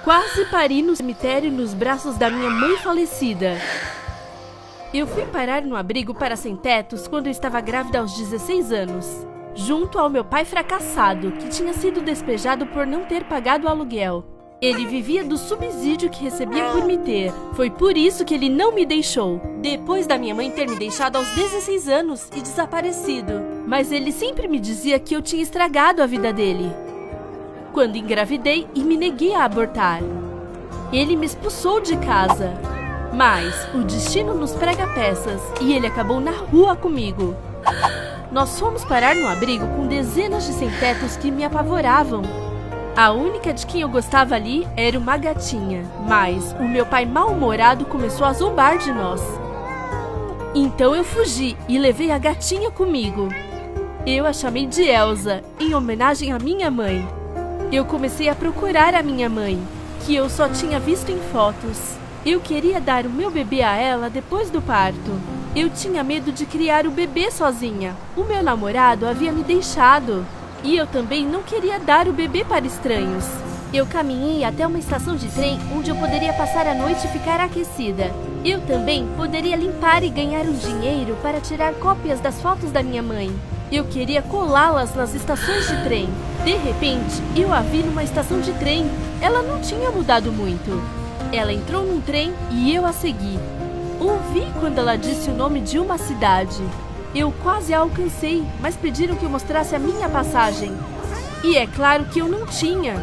Quase pari no cemitério nos braços da minha mãe falecida. Eu fui parar no abrigo para sem-tetos quando eu estava grávida aos 16 anos, junto ao meu pai fracassado, que tinha sido despejado por não ter pagado o aluguel. Ele vivia do subsídio que recebia por me ter. Foi por isso que ele não me deixou, depois da minha mãe ter me deixado aos 16 anos e desaparecido. Mas ele sempre me dizia que eu tinha estragado a vida dele. Quando engravidei e me neguei a abortar, ele me expulsou de casa. Mas o destino nos prega peças e ele acabou na rua comigo. Nós fomos parar no abrigo com dezenas de sem-tetos que me apavoravam. A única de quem eu gostava ali era uma gatinha, mas o meu pai mal-humorado começou a zombar de nós. Então eu fugi e levei a gatinha comigo. Eu a chamei de Elsa, em homenagem à minha mãe. Eu comecei a procurar a minha mãe, que eu só tinha visto em fotos. Eu queria dar o meu bebê a ela depois do parto. Eu tinha medo de criar o bebê sozinha. O meu namorado havia me deixado. E eu também não queria dar o bebê para estranhos. Eu caminhei até uma estação de trem onde eu poderia passar a noite e ficar aquecida. Eu também poderia limpar e ganhar um dinheiro para tirar cópias das fotos da minha mãe. Eu queria colá-las nas estações de trem. De repente, eu a vi numa estação de trem. Ela não tinha mudado muito. Ela entrou num trem e eu a segui. Ouvi quando ela disse o nome de uma cidade. Eu quase a alcancei, mas pediram que eu mostrasse a minha passagem. E é claro que eu não tinha.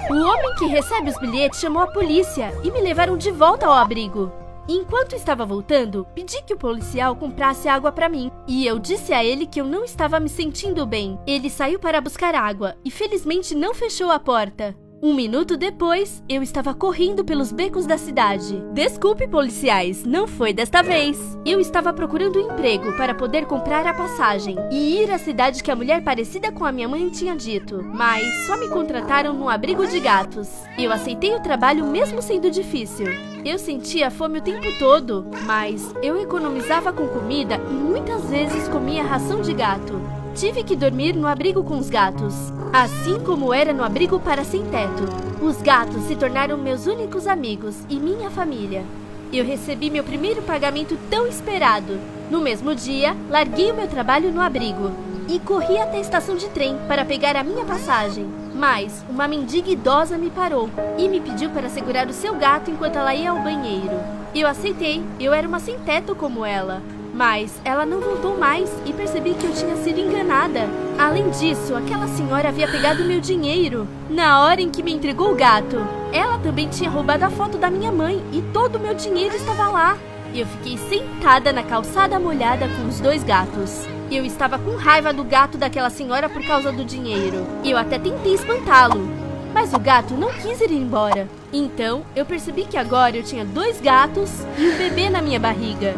O homem que recebe os bilhetes chamou a polícia e me levaram de volta ao abrigo. Enquanto estava voltando, pedi que o policial comprasse água para mim. E eu disse a ele que eu não estava me sentindo bem. Ele saiu para buscar água e felizmente não fechou a porta. 1 minuto depois, eu estava correndo pelos becos da cidade. Desculpe, policiais, não foi desta vez. Eu estava procurando um emprego para poder comprar a passagem e ir à cidade que a mulher parecida com a minha mãe tinha dito, mas só me contrataram num abrigo de gatos. Eu aceitei o trabalho mesmo sendo difícil. Eu sentia fome o tempo todo, mas eu economizava com comida e muitas vezes comia ração de gato. Tive que dormir no abrigo com os gatos, assim como era no abrigo para sem-teto. Os gatos se tornaram meus únicos amigos e minha família. Eu recebi meu primeiro pagamento tão esperado. No mesmo dia, larguei o meu trabalho no abrigo e corri até a estação de trem para pegar a minha passagem. Mas uma mendiga idosa me parou e me pediu para segurar o seu gato enquanto ela ia ao banheiro. Eu aceitei, eu era uma sem-teto como ela. Mas ela não voltou mais e percebi que eu tinha sido enganada. Além disso, aquela senhora havia pegado meu dinheiro na hora em que me entregou o gato. Ela também tinha roubado a foto da minha mãe e todo o meu dinheiro estava lá. Eu fiquei sentada na calçada molhada com os 2 gatos. Eu estava com raiva do gato daquela senhora por causa do dinheiro. Eu até tentei espantá-lo, mas o gato não quis ir embora. Então, eu percebi que agora eu tinha 2 gatos e um bebê na minha barriga.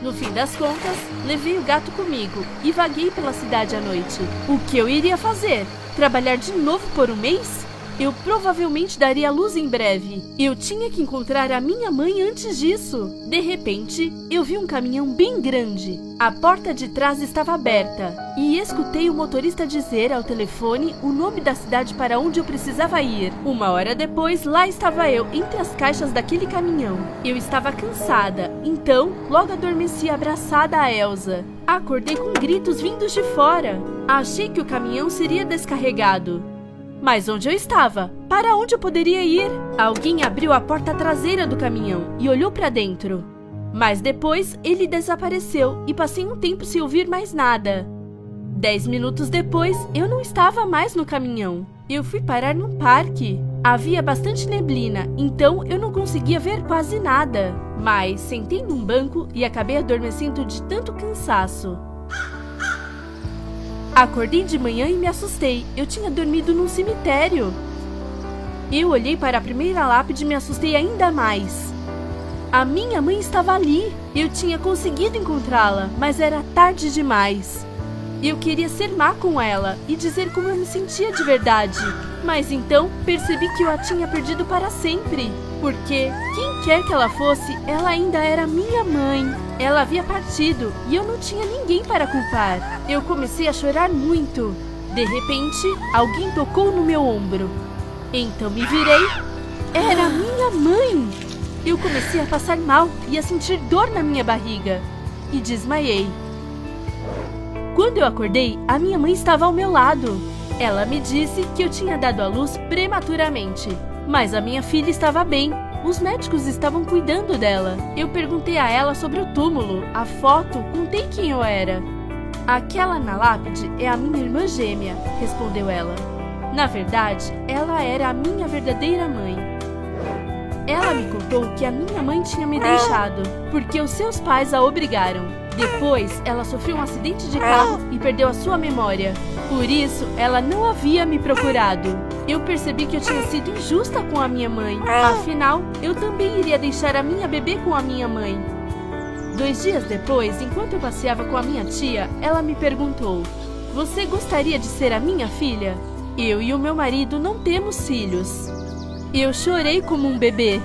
No fim das contas, levei o gato comigo e vaguei pela cidade à noite. O que eu iria fazer? Trabalhar de novo por 1 mês? Eu provavelmente daria à luz em breve. Eu tinha que encontrar a minha mãe antes disso. De repente, eu vi um caminhão bem grande. A porta de trás estava aberta e escutei o motorista dizer ao telefone o nome da cidade para onde eu precisava ir. 1 hora depois, lá estava eu, entre as caixas daquele caminhão. Eu estava cansada, então logo adormeci abraçada a Elsa. Acordei com gritos vindos de fora. Achei que o caminhão seria descarregado. Mas onde eu estava? Para onde eu poderia ir? Alguém abriu a porta traseira do caminhão e olhou para dentro. Mas depois ele desapareceu e passei um tempo sem ouvir mais nada. 10 minutos depois, eu não estava mais no caminhão. Eu fui parar num parque. Havia bastante neblina, então eu não conseguia ver quase nada. Mas sentei num banco e acabei adormecendo de tanto cansaço. Acordei de manhã e me assustei. Eu tinha dormido num cemitério. Eu olhei para a primeira lápide e me assustei ainda mais. A minha mãe estava ali. Eu tinha conseguido encontrá-la, mas era tarde demais. Eu queria ser má com ela e dizer como eu me sentia de verdade. Mas então percebi que eu a tinha perdido para sempre. Porque, quem quer que ela fosse, ela ainda era minha mãe. Ela havia partido e eu não tinha ninguém para culpar. Eu comecei a chorar muito. De repente, alguém tocou no meu ombro. Então me virei. Era a minha mãe! Eu comecei a passar mal e a sentir dor na minha barriga. E desmaiei. Quando eu acordei, a minha mãe estava ao meu lado. Ela me disse que eu tinha dado à luz prematuramente. Mas a minha filha estava bem. Os médicos estavam cuidando dela. Eu perguntei a ela sobre o túmulo. A foto, contei quem eu era. Aquela na lápide é a minha irmã gêmea, respondeu ela. Na verdade, ela era a minha verdadeira mãe. Ela me contou que a minha mãe tinha me deixado, porque os seus pais a obrigaram. Depois, ela sofreu um acidente de carro e perdeu a sua memória. Por isso, ela não havia me procurado. Eu percebi que eu tinha sido injusta com a minha mãe. Afinal, eu também iria deixar a minha bebê com a minha mãe. 2 dias depois, enquanto eu passeava com a minha tia, ela me perguntou: "Você gostaria de ser a minha filha?" Eu e o meu marido não temos filhos. Eu chorei como um bebê.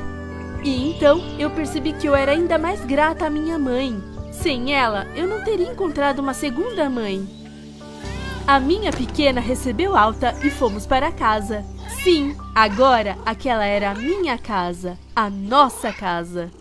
E então, eu percebi que eu era ainda mais grata à minha mãe. Sem ela, eu não teria encontrado uma segunda mãe. A minha pequena recebeu alta e fomos para casa. Sim, agora aquela era a minha casa, a nossa casa.